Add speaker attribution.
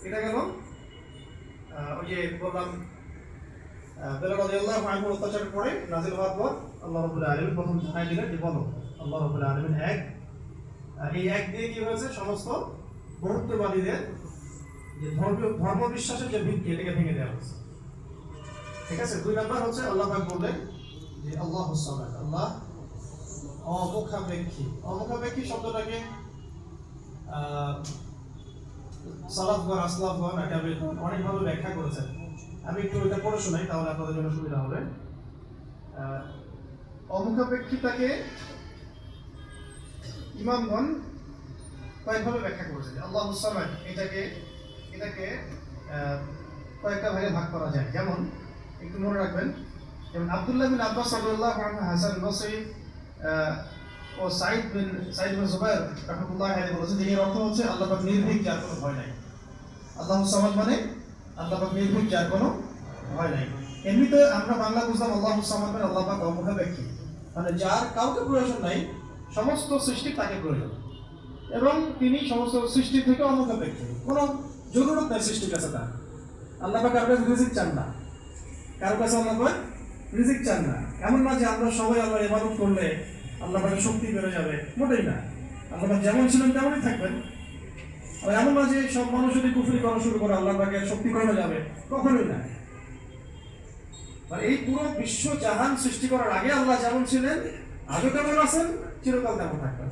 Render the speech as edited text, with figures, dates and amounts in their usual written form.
Speaker 1: এটা গেল ওই যে বললাম বেলাল রাদিয়াল্লাহু আনহু অত্যাচারের পরে নাযিল হওয়ার পর আল্লাহ রাব্বুল আলামিন প্রথম জানাই দিলেন যে বলো আল্লাহ রাব্বুল আলামিন এক। এই এক দিয়ে কি হয়েছে, সমস্ত বহুত্ববাদীদের যে ধর্ম বিশ্বাসের যে ভিত্তি এটাকে ভেঙে দেওয়া হয়েছে। ঠিক আছে। 2 নাম্বার হচ্ছে আল্লাহ পাক বললেন যে আল্লাহুস সামাদ, আল্লাহ অমুখাপেক্ষী। অমুখাপেক্ষী শব্দটাকে সালাফগণ আসলাফগণ এটা অনেকভাবে ব্যাখ্যা করেছেন। আমি একটু এটা পড়ে শোনাই, তাহলে আপনাদের জন্য সুবিধা হবে। অমুখাপেক্ষিতাকে ইমামগণ কয়েকভাবে ব্যাখ্যা করেছেন। আল্লাহুস সামাদ এটাকে কয়েকটা ভাগে ভাগ করা যায়। যেমন একটু মনে রাখবেন, যেমন আব্দুল্লাহ বিন আব্বাস রাদিয়াল্লাহু আনহু, হাসান বসরি ও সাইদ বিন জুবাইর রাহমাতুল্লাহি আলাইহি বলেছেন যে এর অর্থ হচ্ছে আল্লাহ পাক নির্ভীক, যার কোনো ভয় নাই। আল্লাহুস সামাদ মানে আল্লাহ পাক নির্ভীক, যার কোনো ভয় নাই। এমনিতে আমরা বাংলা বুঝলাম আল্লাহুস সামাদ মানে আল্লাহ পাক অমুখাপেক্ষী, মানে যার কাউকে প্রয়োজন নাই, সমস্ত সৃষ্টি তাকে প্রয়োজন, এবং তিনি সমস্ত সৃষ্টি থেকে অমুখাপেক্ষী, কোনো জরুরত নাই সৃষ্টির কাছে তার। আল্লাহ পাক কারো কাছে রিজিক চান না, কারো কাছে আল্লাহ পাক রিজিক চান না। এমন না যে আমরা সবাই আল্লাহর ইবাদত করলে আল্লাহ পাকের শক্তি বেড়ে যাবে, মোটেই না। আল্লাহ পাক যেমন ছিলেন তেমনই থাকবেন। আর এমন না যে সব মানুষ যদি কুফরি করা শুরু করে আল্লাহ পাকের শক্তি কমে যাবে, কখনোই না। আর এই পুরো বিশ্ব জাহান সৃষ্টি করার আগে আল্লাহ যেমন ছিলেন, আজও তেমন আছেন, চিরকাল তেমন থাকবেন।